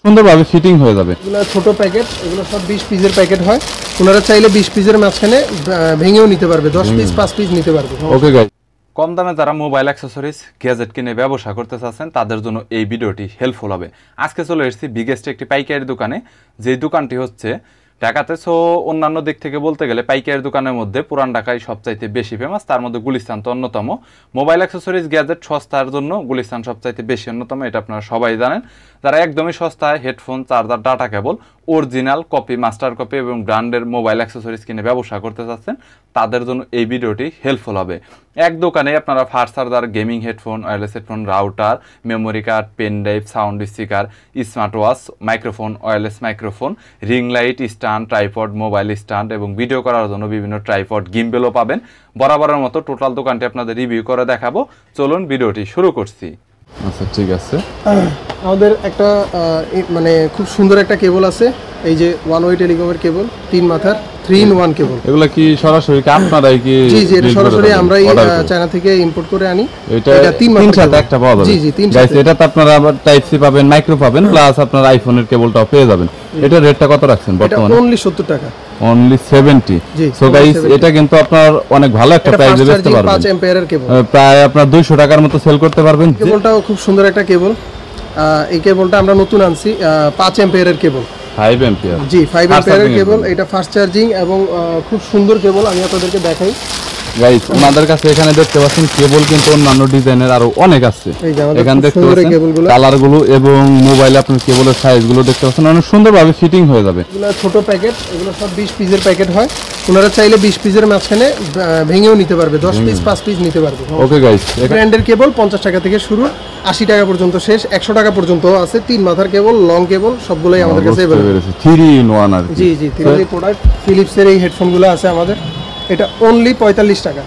সুন্দরভাবে ফিটিং হয়ে যাবে। এগুলো ছোট প্যাকেট, এগুলো সব 20 পিসের প্যাকেট হয়। ওনারা চাইলে 20 পিসের মাঝখানে ভেঙেও নিতে পারবে, 10 পিস 5 পিস নিতে পারবে। ওকে গাইস, কম দামে যারা মোবাইল অ্যাক্সেসরিজ গ্যাজেট কিনে ব্যবসা করতে চাচ্ছেন তাদের জন্য এই ভিডিওটি হেল্পফুল হবে। আজকে চলে এসেছি বিগেস্ট একটি পাইকারি দোকানে, যেই দোকানটি হচ্ছে ঢাকাতে। সো অন্যান্য দিক থেকে বলতে গেলে পাইকারি দোকানের মধ্যে পুরান ঢাকায় সবচাইতে বেশি ফেমাস, তার মধ্যে গুলিস্তান তো অন্যতম। মোবাইল অ্যাক্সেসরিজ গ্যাজেট সস্তার জন্য গুলিস্তান সবচাইতে বেশি অন্যতম, এটা আপনারা সবাই জানেন। যারা একদমই সস্তায় headphone, charger, data cable, original copy, master copy এবং ব্র্যান্ডের মোবাইল অ্যাক্সেসরিজ কিনে ব্যবসা করতে চাচ্ছেন তাদের জন্য এই ভিডিওটি হেল্পফুল হবে। এক দোকানে আপনারা fast charger, gaming headphone, wireless headphone, router, memory card, pen drive, sound speaker, smart watch, microphone, wireless microphone, ring light, stand, tripod, mobile stand এবং ভিডিও করার জন্য বিভিন্ন ট্রাইপড, গিম্বেলও পাবেন। বরাবরের মতো টোটাল দোকানটি আপনাদের রিভিউ করে দেখাবো। চলুন ভিডিওটি শুরু করছি। আচ্ছা ঠিক আছে। আমাদের একটা মানে খুব সুন্দর একটা কেবল আছে, এই যে ওয়ান ওয়ে টেলিকমের কেবল, 3 মাথার 3-in-1 কেবল। এগুলা কি সরাসরি কি আপনারাই কি? জি জি, এটা সরাসরি আমরাই চায়না থেকে ইম্পোর্ট করে আনি। এটা 3 সাথে একটা পাওয়া যাবে। জি জি, 3 গাইস, এটা তো আপনারা আবার টাইপ সি পাবেন, মাইক্রো পাবেন, প্লাস আপনার আইফোনের কেবলটাও পেয়ে যাবেন। এটা রেটটা কত রাখছেন বর্তমানে? এটা অনলি 70 টাকা। অনলি 70। সো গাইস, এটা কিন্তু আপনার অনেক ভালো একটা প্রাইসে বেচতে পারবেন। 5 অ্যাম্পিয়ারের কেবল, প্রায় আপনার 200 টাকার মতো সেল করতে পারবেন। কেবলটাও খুব সুন্দর একটা কেবল। এই কেবলটা আমরা নতুন আনছি, 5 অ্যাম্পিয়ারের কেবল। 5 অ্যাম্পিয়ার? জি, 5 অ্যাম্পিয়ারের কেবল। এটা ফাস্ট চার্জিং এবং খুব সুন্দর কেবল, আমি আপনাদেরকে দেখাই। গাইস, আমাদের কাছে এখানে দেখতে পাচ্ছেন কেবল কিন্তু অন্যান্য ডিজাইনের আরো অনেক আছে। এখানে দেখতে পাচ্ছেন কালারগুলো এবং মোবাইলে আপনার কেবলের সাইজগুলো দেখতে পাচ্ছেন, অনেক সুন্দরভাবে ফিটিং হয়ে যাবে। এগুলো ছোট প্যাকেট, এগুলো সব 20 পিসের প্যাকেট হয়। ওনারা চাইলে 20 পিসের মাঝখানে ভেঙেও নিতে পারবে, 10 পিস 5 পিস নিতে পারবে। ওকে গাইস, ব্র্যান্ডের কেবল 50 টাকা থেকে শুরু, 80 টাকা পর্যন্ত শেষ, 100 টাকা পর্যন্ত আছে। 3 মাথার কেবল, লং কেবল সবগুলোই আমাদের কাছে अवेलेबल। 3-in-1 আর জি জি, 3 প্রোডাক্ট। ফিলিপসের এই হেডফোনগুলো আছে আমাদের, এটা অনলি 45 টাকা।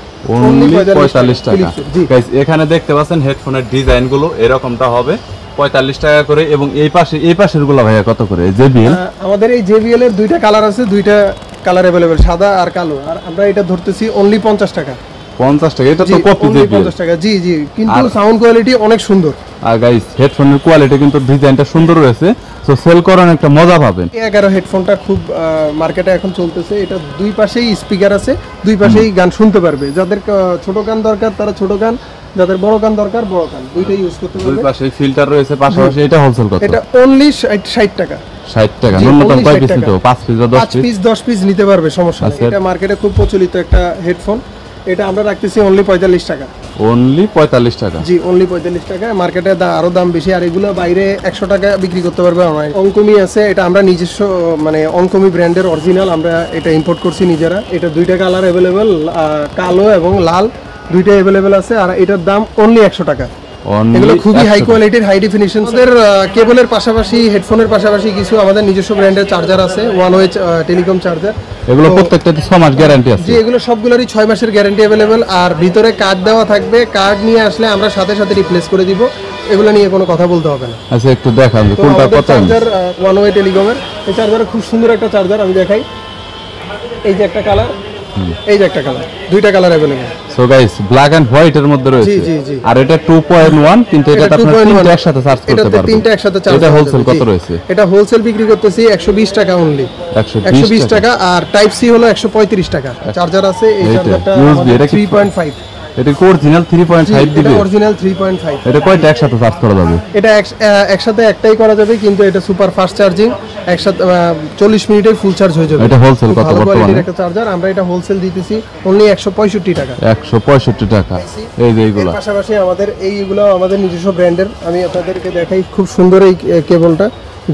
অনলি 45 টাকা। গাইস, এখানে দেখতে পাচ্ছেন হেডফোনের ডিজাইনগুলো এরকমটা হবে 45 টাকা করে। এবং এই পাশের গুলো ভাইয়া কত করে? জেবিএল, আমাদের এই জেবিএল এর 2টা কালার আছে, 2টা কালার अवेलेबल, সাদা আর কালো। আর আমরা এটা ধরতেছি অনলি 50 টাকা। 50 টাকা? এটা তো কপি জেবিএল। 50 টাকা। জি জি, কিন্তু সাউন্ড কোয়ালিটি অনেক সুন্দর। আর গাইস, হেডফোনের কোয়ালিটি কিন্তু ডিজাইনটা সুন্দর রয়েছে, সো সেল করার একটা মজা পাবেন। 11 হেডফোনটা খুব মার্কেটে এখন চলতেছে। এটা দুই পাশেই স্পিকার আছে, দুই পাশেই গান শুনতে পারবে। যাদের ছোট গান দরকার তারা ছোট গান, যাদের বড় গান দরকার বড় গান, দুইটাই ইউজ করতে পারবে। দুই পাশেই ফিল্টার রয়েছে পাশাপাশি। এটা হোলসেল কত? এটা অনলি 60 টাকা। 60 টাকা। ন্যূনতম কয় পিস নিতে হবে? 5 পিস বা 10 পিস নিতে পারবে, সমস্যা নেই। এটা মার্কেটে খুব প্রচলিত একটা হেডফোন। এটা আমরা রাখতেছি অনলি 45 টাকা। অনলি 45 টাকা? জি, অনলি 45 টাকা। মার্কেটে আরো দাম বেশি, আর এগুলো বাইরে 100 টাকা বিক্রি করতে পারবে। অনকমি আছে, এটা আমরা নিজস্ব মানে অনকমি ব্র্যান্ডের অরিজিনাল, আমরা এটা ইম্পোর্ট করছি নিজেরা। এটা 2টা কালার अवेलेबल, কালো এবং লাল, দুইটাই अवेलेबल আছে। আর এটার দাম অনলি 100 টাকা। এগুলো খুবই হাই কোয়ালিটির, হাই ডেফিনিশন। আমাদের কেবলের পাশাপাশি, হেডফোনের পাশাপাশি কিছু আমাদের নিজস্ব ব্র্যান্ডের চার্জার আছে, ওয়ান ওয়ে টেলিকম চার্জার। এগুলো প্রত্যেকটাতে 6 মাস গ্যারান্টি আছে? জি, এগুলো সবগুলোরই 6 মাসের গ্যারান্টি अवेलेबल। আর ভিতরে কার্ড দেওয়া থাকবে, কার্ড নিয়ে আসলে আমরা সাথে সাথে রিপ্লেস করে দিব, এগুলো নিয়ে কোনো কথা বলতে হবে না। আচ্ছা, একটু দেখান কোনটা কত? চার্জার ওয়ান ওয়ে টেলিকমের এই চার্জার খুব সুন্দর একটা চার্জার, আমি দেখাই। এই যে একটা কালার, এই যে একটা কালার, 2টা colour available. So guys, black and white এর মধ্যে রয়েছে। জি জি। আর এটা 2.1, কিন্তু এটা আপনারা তিনটা একসাথে চার্জ করতে পারবেন। এটা তিনটা একসাথে চার্জ। এটা হোলসেল কত রয়েছে? এটা হোলসেল বিক্রি করতেছি 120 টাকা অনলি। 120 টাকা। আর টাইপ সি হলো 135 টাকা। চার্জার আছে, এই চার্জারটা 3.5। এটা কি অরিজিনাল 3.5 দিবে? এটা অরিজিনাল 3.5। এটা কয়টা একসাথে চার্জ করা যাবে? এটা একসাথে একটাই করা যাবে, কিন্তু এটা সুপার ফাস্ট চার্জিং, একসাথে 40 মিনিটে ফুল চার্জ হয়ে যাবে। এটা হোলসেল কত বর্তমানে? একটা চার্জার আমরা এটা হোলসেল দিতেছি অনলি 165 টাকা। 165 টাকা। এই যে এইগুলো পাশাপাশি আমাদের এইগুলো আমাদের নিজস্ব ব্র্যান্ডের, আমি আপনাদেরকে দেখাই। খুব সুন্দর এই কেবলটা,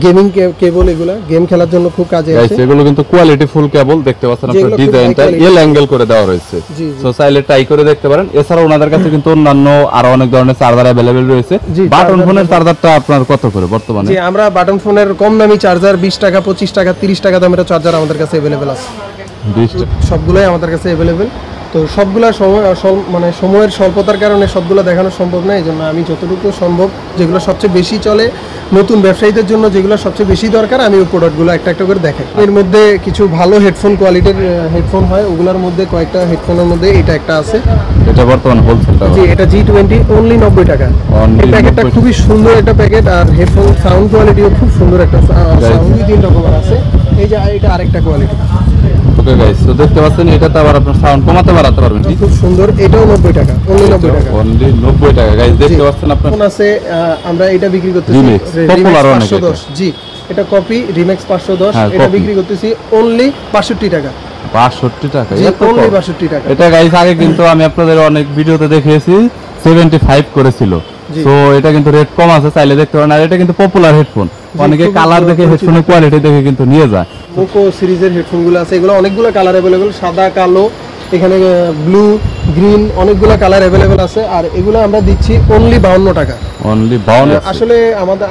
গেমিং কেবল, এগুলা গেম খেলার জন্য খুব কাজে আসে। এগুলো কিন্তু কোয়ালিটি ফুল কেবল, দেখতে পাচ্ছেন আপনারা ডিজাইনটা এল অ্যাঙ্গেল করে দেওয়া রয়েছে। সো চাইলে ট্রাই করে দেখতে পারেন। এছাড়া ওনাদের কাছে কিন্তু অন্যান্য আরো অনেক ধরনের চার্জার अवेलेबल রয়েছে। বাটন ফোনের চার্জারটা আপনার কত করে বর্তমানে? জি, আমরা বাটন ফোনের কম দামি চার্জার 20 টাকা, 25 টাকা, 30 টাকা দামের চার্জার আমাদের কাছে अवेलेबल আছে। সবগুলোই আমাদের কাছে अवेलेबल। তো সবগুলা মানে সময়ের স্বল্পতার কারণে সবগুলো দেখানো সম্ভব না, এই জন্য আমি যতটুকু সম্ভব যেগুলো সবচেয়ে বেশি চলে নতুন ব্যবসায়ীদের জন্য, যেগুলো সবচেয়ে বেশি দরকার, আমি ওই প্রোডাক্টগুলো একটা একটা করে দেখাই। এর মধ্যে কিছু ভালো হেডফোন কোয়ালিটির হেডফোন হয়, ওগুলোর মধ্যে কয়েকটা হেডফোনের মধ্যে এটা একটা আছে। এটা বর্তমানে হোলসেল জি, এটা G20 অনলি 90 টাকা। এই প্যাকেটটা খুবই সুন্দর একটা প্যাকেট, আর হেডফোন সাউন্ড কোয়ালিটিও খুব সুন্দর একটা সাউন্ড, 3 রকমের আছে। এই যে এটা আরেকটা কোয়ালিটি। ওকে গাইস, তো দেখতে পাচ্ছেন এটাতে আবার আপনার সাউন্ড কমাতে বাড়াতে পারবেন, খুব সুন্দর। এটাও 90 টাকা, অনলি 90 টাকা, অনলি 90 টাকা গাইস। দেখতে পাচ্ছেন আপনার ফোন আছে, আমরা এটা বিক্রি করতেছি পপুলার 510 জি, এটা কপি রিমেক্স 510, এটা বিক্রি করতেছি অনলি 62 টাকা। 62 টাকা, অনলি 62 টাকা। এটা গাইস আগে কিন্তু আমি আপনাদের অনেক ভিডিওতে দেখিয়েছি 75 করেছিল, সো এটা কিন্তু রেট কম আছে, চাইলে দেখতে পারেন। আর এটা কিন্তু পপুলার হেডফোন, অনেকে কালার দেখে হেডফোনের কোয়ালিটি দেখে কিন্তু নিয়ে যায়। পোকো সিরিজের হেডফোনগুলো আছে, এগুলো অনেকগুলো কালার अवेलेबल, সাদা, কালো, এখানে ব্লু, গ্রিন, অনেকগুলো কালার अवेलेबल আছে। আর এগুলো আমরা দিচ্ছি অনলি 52 টাকা, অনলি 52। আসলে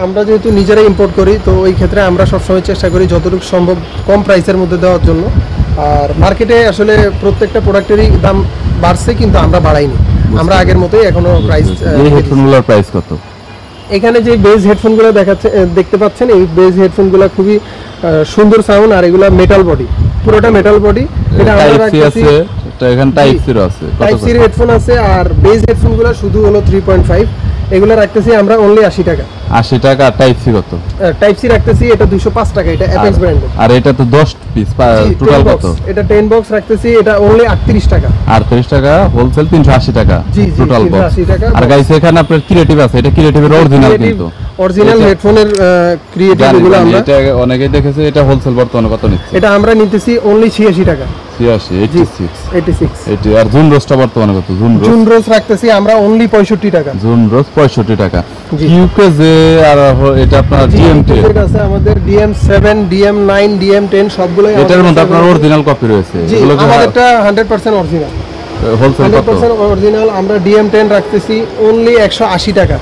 আমরা যেহেতু নিজেরাই ইম্পোর্ট করি, তো ওই ক্ষেত্রে আমরা সবসময় চেষ্টা করি যতটুকু সম্ভব কম প্রাইসের মধ্যে দেওয়ার জন্য। আর মার্কেটে আসলে প্রত্যেকটা প্রোডাক্টেরই দাম বাড়ছে, কিন্তু আমরা বাড়াইনি, আমরা আগের মতোই এখনো প্রাইস। এই হেডফোনগুলোর প্রাইস কত? এখানে যে বেজ হেডফোনগুলো দেখতে পাচ্ছেন, এই বেজ হেডফোনগুলো খুবই সুন্দর সাউন্ড, আর এগুলো মেটাল বডি, পুরোটা মেটাল বডি। এটা আমরা রাখতেছি, এটা এখানে টাইপ সি আছে, টাইপ সি হেডফোন আছে। আর বেজ হেডফোনগুলো শুধু হলো 3.5, এগুলো রাখতেছি আমরা অনলি 80 টাকা। 80 টাকা। টাইপ সি কত? টাইপ সি রাখতেছি এটা 205 টাকা, এটা অ্যাপেক্স ব্র্যান্ডের। আর এটা তো 10 পিস, টোটাল কত? এটা 10 বক্স রাখতেছি, এটা অনলি 38 টাকা। 38 টাকা হোলসেল, 380 টাকা টোটাল বক্স। আর গাইস এখানে আপনার ক্রিয়েটিভ আছে, এটা ক্রিয়েটিভের অরিজিনাল, কিন্তু অরিজিনাল হেডফোনের ক্রিয়েটিভ গুলো আমরা এটা অনেকেই দেখেছে। এটা হোলসেল বর্তমানে কত নিচ্ছে? এটা আমরা নিতেছি অনলি 86 টাকা। 86 আর জুন রোজটা বর্তমানে কত? জুন রোজ রাখতেছি আমরা অনলি 65 টাকা। জুন রোজ 65 টাকা। কিউকে যে আর এটা আপনার DM10 আছে আমাদের, DM7, DM9, DM10 সবগুলোই। এটার মধ্যে আপনার অরিজিনাল কপি রয়েছে, এগুলো আমাদেরটা 100% অরিজিনাল, হোলসেল 100% অরিজিনাল। আমরা DM10 রাখতেছি অনলি 180 টাকা।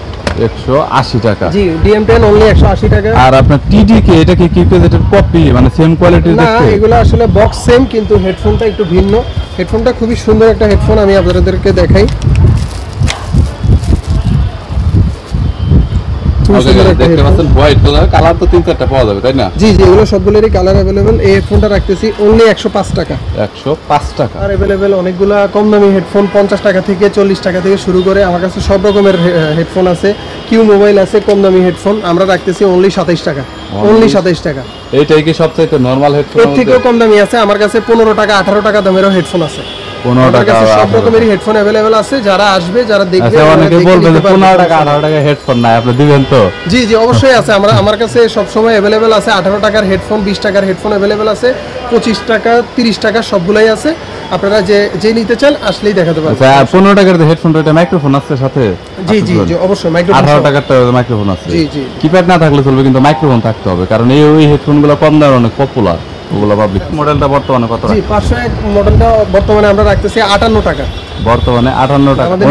180 টাকা জি, DM10 অনলি 180 টাকা। আর আপনার TDK এটা কি কিউকেজেটের কপি, মানে সেম কোয়ালিটির দেখতে? না, এগুলো আসলে বক্স সেম, কিন্তু হেডফোনটা একটু ভিন্ন। হেডফোনটা খুবই সুন্দর একটা হেডফোন, আমি আপনাদেরকে দেখাই। দেখতে পাচ্ছেন হোয়াইট কালার, কালার তো 3-4টা পাওয়া যাবে, তাই না? জি জি, এগুলো সবগুলোরই কালার अवेलेबल। এই হেডফোনটা রাখতেছি অনলি 105 টাকা। 105 টাকা। আর अवेलेबल অনেকগুলা কম দামি হেডফোন, 50 টাকা থেকে 40 টাকা থেকে শুরু করে আমার কাছে সব রকমের হেডফোন আছে। কিউ মোবাইল আছে কম দামি হেডফোন, আমরা রাখতেছি অনলি 27 টাকা। অনলি 27 টাকা। এইটাই কি সবচেয়ে নরমাল হেডফোন? এর থেকেও কম দামি আছে, আমার কাছে 15 টাকা 18 টাকা দামেরও হেডফোন আছে। 15 টাকা সব রকমেরই হেডফোন अवेलेबल আছে। যারা আসবে, যারা দেখবে, অনেকে বলবে যে 15 টাকা 18 টাকা হেডফোন নাই, আপনি দিবেন তো? জি জি, অবশ্যই আছে। আমার কাছে সব সময় अवेलेबल আছে। 18 টাকার হেডফোন, 20 টাকার হেডফোন अवेलेबल আছে, 25 টাকা, 30 টাকা সবগুলাই আছে। আপনারা যে নিতে চান আসলেই দেখাতে পারবেন। আচ্ছা, 15 টাকার হেডফোনটা, এটা মাইক্রোফোন আছে সাথে? জি জি জি, অবশ্যই মাইক্রোফোন। 18 টাকার তো মাইক্রোফোন আছে। জি জি, কিপ্যাড না থাকলে চলবে, কিন্তু মাইক্রোফোন থাকতে হবে, কারণ এই হেডফোনগুলো কম দামে অনেক পপুলার। ওগুলো পাবলিক। মডেলটা বর্তমানে কত? জি, 501 মডেলটা বর্তমানে আমরা রাখতেছি 58 টাকা। বর্তমানে 58 টাকা। আমাদের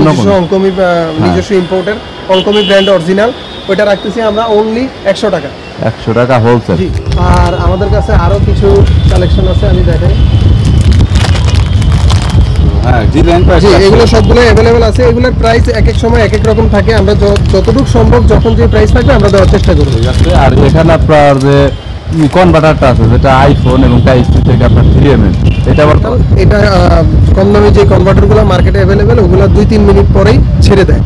নিজস্ব ইম্পোর্টের অনকমি ব্র্যান্ড অরিজিনাল, ওইটা রাখতেছি আমরা অনলি 100 টাকা। 100 টাকা হোলসেল। জি, আর আমাদের কাছে আরো কিছু কালেকশন আছে, আমি দেখাই। হ্যাঁ জি, এগুলো সবগুলো अवेलेबल আছে। এগুলোর প্রাইস এক এক সময় এক এক রকম থাকে, আমরা যতটুকু সম্ভব যখন যে প্রাইস থাকবে আমরা দেওয়ার চেষ্টা করব। আর এখানে আপনার যে কনভার্টারটা আছে, যেটা আইফোন এবং টাইপ সি থেকে আপনার 3mm, এটা কম দামি যে কনভার্টারগুলো মার্কেটে अवेलेबल, ওগুলো 2-3 মিনিট পরেই ছেড়ে দেয়,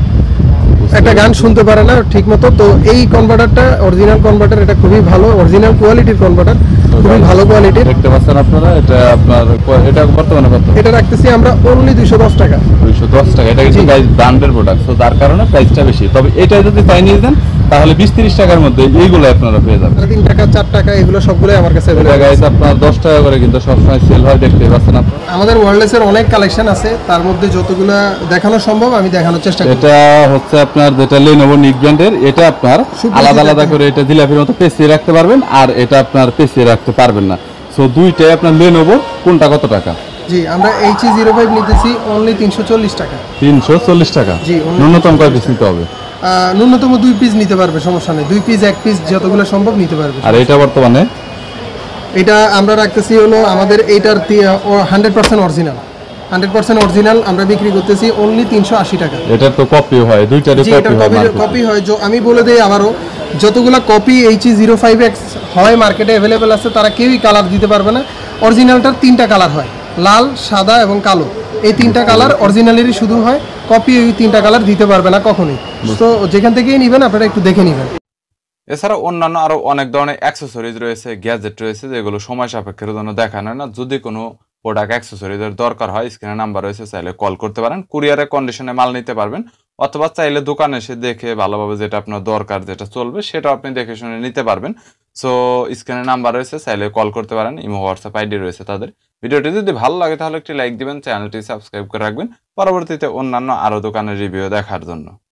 একটা গান শুনতে পারে না ঠিক মতো। তো এই কনভার্টারটা অরিজিনাল কনভার্টার, এটা খুবই ভালো, অরিজিনাল কোয়ালিটির কনভার্টার, খুবই ভালো কোয়ালিটির। দেখতে পাচ্ছেন আপনারা, এটা আপনার এটা বর্তমানে কত? এটা রাখতেছি আমরা অনলি 210 টাকা। 210 টাকা। এটা কিন্তু গাইস ব্র্যান্ডের প্রোডাক্ট, তো তার কারণে প্রাইসটা বেশি। তবে এটা যদি চাইনিজ দেন তাহলে 20-30 টাকার মধ্যে এইগুলো আপনারা পেয়ে যাবেন। 3 টাকা 4 টাকা এগুলো সবগুলোই আমার কাছে अवेलेबल। গাইস আপনার 10 টাকা করে কিন্তু সবসময় সেল হয়, দেখতে পাচ্ছেন আপনারা। আমাদের ওয়্যারলেসের অনেক কালেকশন আছে, তার মধ্যে যতগুলো দেখানো সম্ভব আমি দেখানোর চেষ্টা করি। এটা হচ্ছে আপনার যেটা Lenovo নিক ব্র্যান্ডের, এটা আপনার আলাদা আলাদা করে এটা জিলাপির মতো পেঁচিয়ে রাখতে পারবেন, আর এটা আপনার পেঁচিয়ে রাখতে পারবেন না। সো দুইটাই আপনার Lenovo, কোনটা কত টাকা? জি, আমরা HE05 নিতেছি অনলি 340 টাকা। 340 টাকা। জি, ন্যূনতম কয় পিস নিতে হবে? ন্যূনতম 2 পিস নিতে পারবে, সমস্যা নেই। 2 পিস 1 পিস যতগুলো সম্ভব নিতে পারবে। আর এটা বর্তমানে এটা আমরা রাখতেছি হলো আমাদের এইটার 100% অরিজিনাল। 100% অরিজিনাল আমরা বিক্রি করতেছি অনলি 380 টাকা। এটা তো কপি হয়, দুইটারই জি, এটা কপি হয় কপি হয়। আমি বলে দেই আবারও, যতগুলো কপি HE05X হয় মার্কেটে অ্যাভেলেবেল আছে তারা কেউই কালার দিতে পারবে না। অরিজিনালটার 3টা কালার হয়, লাল, সাদা এবং কালো। এই 3টা কালার অরিজিনালেরই শুধু হয়, কপি এই 3টা কালার দিতে পারবে না কখনোই। তো যেখান থেকেই নেবেন আপনারা একটু দেখে নেবেন। এছাড়া অন্যান্য আরো অনেক ধরনের অ্যাক্সেসরিজ রয়েছে, গ্যাজেট রয়েছে, যেগুলো সময় সাপেক্ষের জন্য দেখানো হয় না। যদি কোনো প্রোডাক্ট অ্যাক্সেসরিজের দরকার হয়, স্ক্রিনে নাম্বার রয়েছে, চাইলে কল করতে পারেন। কুরিয়ারের কন্ডিশনে মাল নিতে পারবেন, অথবা চাইলে দোকানে এসে দেখে ভালোভাবে যেটা আপনার দরকার, যেটা চলবে, সেটা আপনি দেখে শুনে নিতে পারবেন। সো স্ক্রিনে নাম্বার রয়েছে, চাইলে কল করতে পারেন। ইমো, হোয়াটসঅ্যাপ আইডি রয়েছে তাদের। ভিডিওটি যদি ভালো লাগে তাহলে একটি লাইক দিবেন, চ্যানেলটি সাবস্ক্রাইব করে রাখবেন পরবর্তীতে অন্যান্য আরো দোকানের রিভিউ দেখার জন্য।